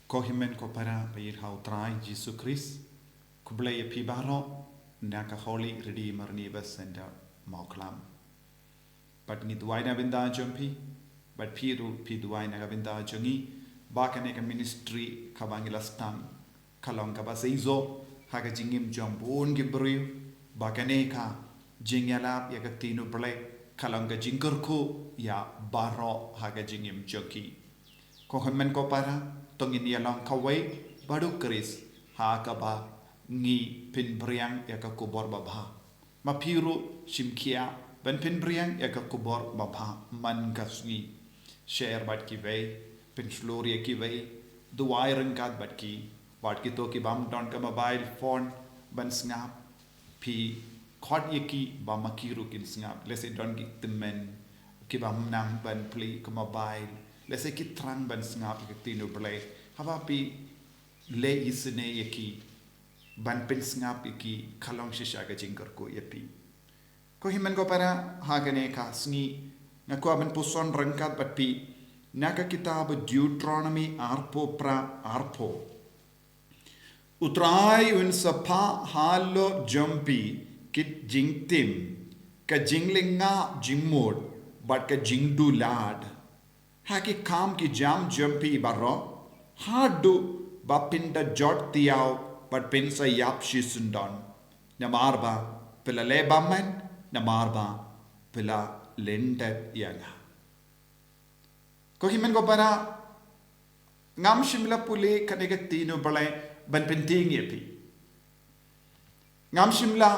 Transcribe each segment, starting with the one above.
Kohimen ko para bayir hautrai Jesus Christ kublay pibaro naka Holy Redeemer Neighbor Center Mauklam. But ni duway na binda jumpi, but pi duway na binda jungi, baka neka ministry kabangilastam kalong kabasaizo haga jingim jambun gibriu baka neka jingyalap ya katinu blay kalong ka jingkurku ya baro haga jingim joki. Kohimen ko para tongin yalang kawai baru keris hakaba ngi pinbriang ya ka kubor babha mapiru shimkia ben pinbriang ya ka kubor babha man kasngi share bat ki vei pin floria ki vei duai rangkat bat ki to ki bam don ka mobile phone ban snap pi khot yeki ba makiru kin snap lese don ki temen ki bam nang ban pli ka mobile lese ki trang ban snap ki tinu play haba pi le isne yeki ban pen snap yeki kalong shisha ka jingkar ko yepi ko himen ko para hagane ka sngi ngako ban puson rangkat bat pi naka kitab Deuteronomy arpo pra arpo utrai un sapa halo jumpi kit jingtim ka jinglinga jingmod bat ka jingdu lad haki kam ki jam jumpi baro hadu bapinda jot tiaw but pensa yap shisundon namarba pela lebaman namarba pela lendet yanga ko himen ko para ngam shimla pule kanega tino balai ban penting yepi ngam shimla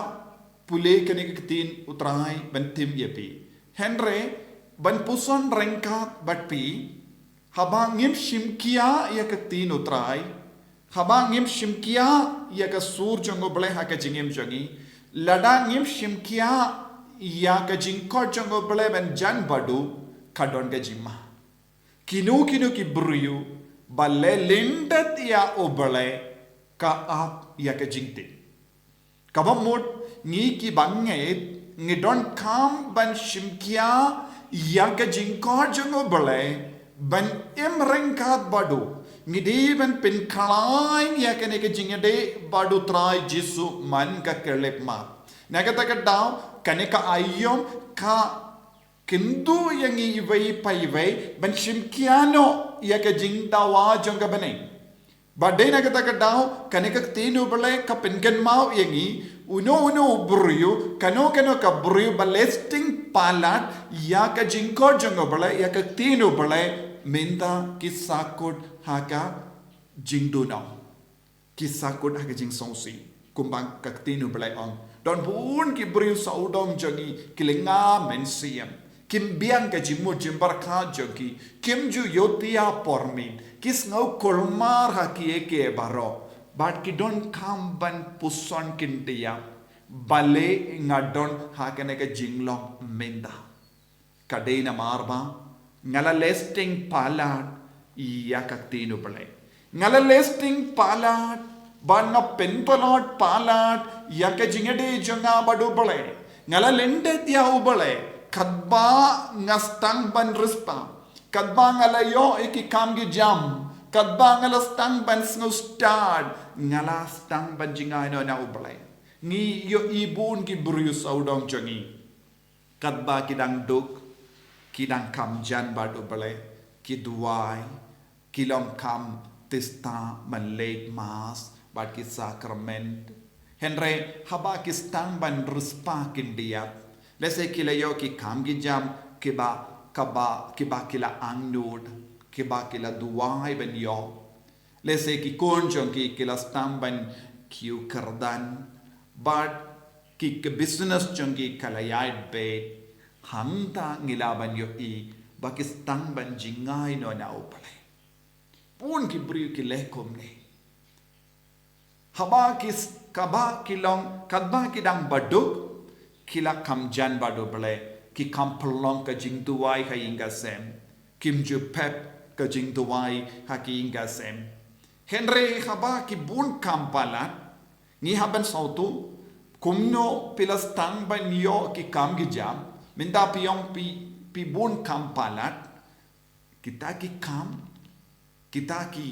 pule kanega tin utrai ban tim yepi henry ban puson rengkat bat pi habang ngim shimkia ya ka tin utrai habang ngim shimkia ya ka sur jongo ble ha ka jingim jongi lada ngim shimkia ya ka jingkor jongo ble ban jan badu kadon ka jima kinu ki bruyu balle lindat ya obale ka ap ya ka jingte kabamut ngi ki banget ngi don kam ban shimkia ya ka jingkor jongo ble ban imrengkat badu ngidi ban pin kalain ya kene ke jingade badu trai jisu man ka kelep ma nagata ka daw kane ka ayom ka kindu yang iwei pai wei ban shimkiano ya ka jingdawa jonga bane badai nagata ka daw kane ka tinu bale ka pinken mau yangi uno bruyu kano ka bruyu balesting palat ya ka jingko jonga bale ya ka tinu bale minta kisakut haka jingdu now kisakut haka jing songsi kumbang ka tinu bale on don bun ki bruyu saudom jongi kilinga mensiam kim biang ka jimu jimbar ka jogi kim ju yotia pormin kis ngau kolmar haki eke baro but ki don kam ban puson kintia Balei ngadon hakane ka jinglong menda kadena marba ngala listing palat iya ka tinu balai ngala listing palat banna penpalot palat iya ka jingade jonga badu balai ngala lende dia ubale kadba ngastang ban rispa kadba ngala yo iki kamgi jam kadba ngala stang ban snow start ngala stang ban jingai no na ubale ngi yo ibun ki brus audong jongi kadba kidang duk kidang kam jan badu bale kiduai kilong kam testa manlek mas bad ki sakrament henry haba ki stang ban ruspa kindia lese kilayo ki kam gi jam kiba kila angnud kiba kila duai ben yo lese ki konjong ki kila stang ban kiu kardan but ki business jongi kalayait be hangta ngilaban yo i bakistang ban jingai no na upale pun ki bri ki lekom ne haba kis kaba kilong kadba kidang baduk kila kamjan badu bale ki kampelong ka jingduai ka inga sem kimju pep ka jingduai ha ki inga sem henry haba ki bun kampalat ni haban sautu kumno pilastang ban yo ki kam gi jam minta piyong pi bun kam palat kita ki kam kita ki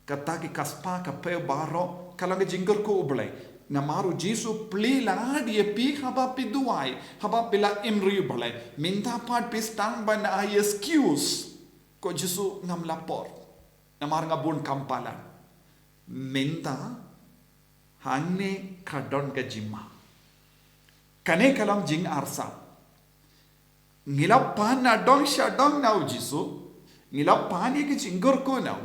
kata ki kaspa ka pe baro kalau ke jingker ko ublay na maru jisu plila dia pi haba piduai haba pila imri ublay minta pat pistang ban ay excuse ko jisu ngam lapor na mar ngabun kampalan minta hangne kadon ke jima kane kalam jing arsa ngilapan na dong syadong na jisu ngilapan ye ke jingker ko na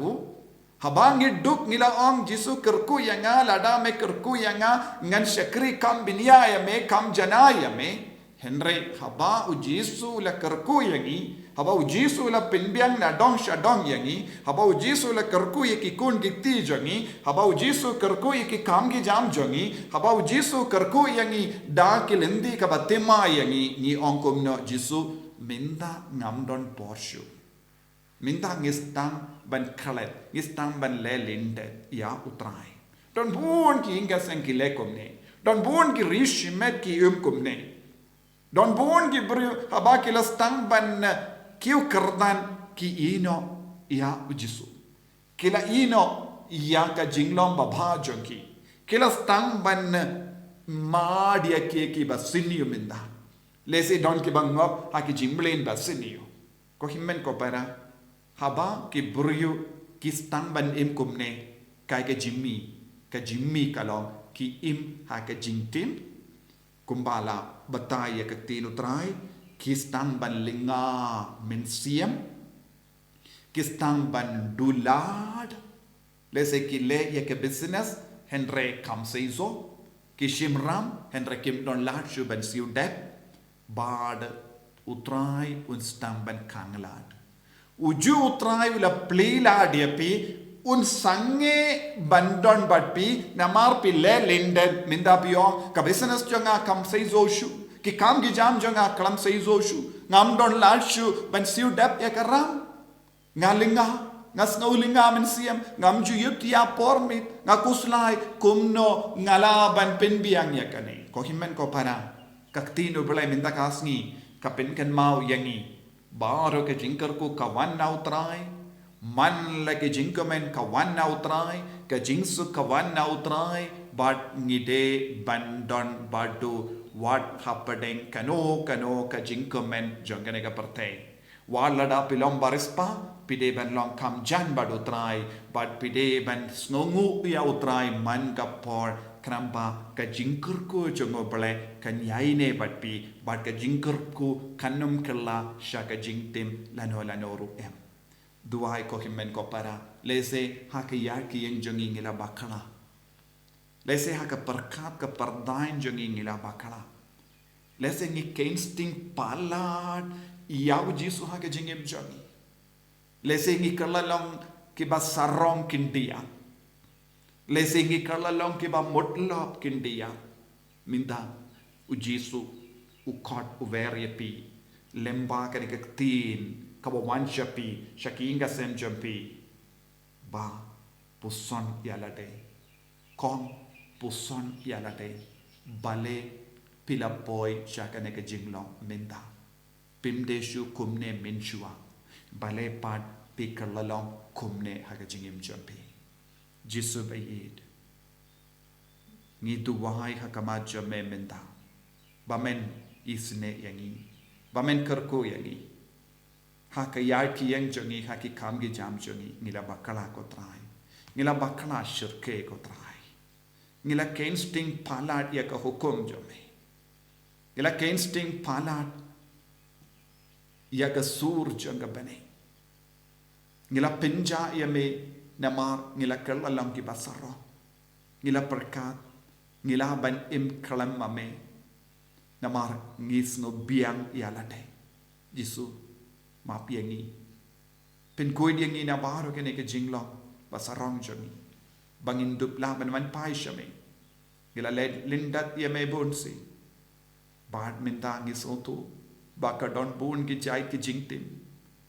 habang iduk nila ong jisu kerku yanga lada me kerku yanga ngan syakri kam binya ya me kam jana ya me henry haba u jisu la kerku yangi haba u jisu la pinbiang na dong syadong yangi haba u jisu la kerku yaki kun gikti jangi haba u jisu kerku yaki kam gi jam jangi haba u jisu kerku yangi da kilendi ka batema yangi ni ong komno jisu minda ngamdon porshu minta ngistang ban khalet ngistang ban le lindet ya utrai don bun ki inga sen ki lekom ne don bun ki rishimet ki kom ne don bun ki bru haba ki lastang ban kiu kardan ki ino ya ujisu kila ino ya ka jinglom baba jonki kila stang ban ma dia ki basini minda lese don ki bang ngop ha ki jimblen basini ko himmen ko para haba ki buryu ki stang ban im kumne kai ke jimmi kalom ki im ha ke jingtim kumbala bataya ke tinu trai ki stang ban linga min siam ki stang ban dulad lese ki le ye ke business henre kam seizo ki shimram henre kim don lad shu ban siu dep bad utrai un stang ban kanglad uju utrai la plila dia pi un sange bandon bat pi namar pi le linden minda piong ka business jonga kam sei zoshu ki kam gi jam jonga kalam sei zoshu ngam don la shu ban siu dap ya karam ngalinga ngas ngaulinga men siam ngam ju yut ya pormit ngakuslai kumno ngala ban pen biang ya kane ko himmen ko para kaktino belai minta kasngi kapin kan mau yangi baro ke jinkar ko kawan na utrai man la ke jinkamen kawan na utrai ke jingsu kawan na utrai but ngide bandon badu what happening kano ka jinkamen jangane ka parte walada pilom barispa pide ban long kam jan badu utrai but pide ban snongu ya utrai man ka por krampa ka jinkar ko jongo bale kan yaine batpi bat ka jinkar ko kanum kella sha ka jingtim lano ru em duai ko himmen ko para lese ha ka yar ki yang jongi ngila bakala lese ha ka perkat ka pardain jongi ngila bakala lese ngi kensting palat yaw jisu ha ka jingem jongi lese ngi kalalong ki basarong kindia lese ngi kalalong ki ba motlop kindia minda u jisu u kot u verje pi lemba ka dik tin ka bo wansha pi shakinga sem jampi ba puson yalade kong puson yalade bale pilapoi shakane ka jinglong minda pimdeshu kumne minshua bale pat pi kalalong kumne ha ka jingim jampi jisu bayid ngi tu wahai hakama jame menta bamen isne yangi bamen kerko yangi haka yar ki yang jongi haki kam gi jam jongi ngila bakala ko trai ngila bakala shirke ko trai ngila kensting palat ya ka hukum jame ngila kensting palat ya ka sur jonga bane ngila penja ya me namar ngila kalalam ki basaro ngila perkat ngila ban im kalam mame namar ngis no biang yalade jisu ma piangi pen koi dia ngi na baro kene ke jinglo basarong jami bangin dup la ban man pai shame ngila lindat ya me bonsi bad minta ngis oto baka don bon ki chai ki jingtim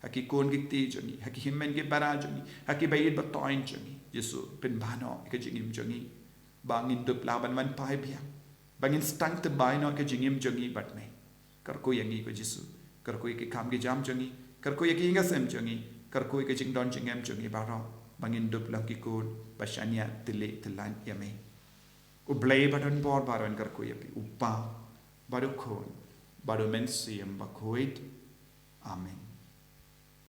haki kon gikti jani haki himmen ge bara jani haki bayid batoin jani yesu pen bano ke jingim jani bangin dup laban man pai biang bangin stang te bai no ke jingim jani bat me kar ko yangi ko yesu kar ko ke kam ge jam jani kar ko ye inga sem jani kar ko ke jing don jingem jani baro bangin dup lang kikut basyanya tili telan yame ublay badon bor baron karku yapi upa baru kon baru mensiam bakuit amen.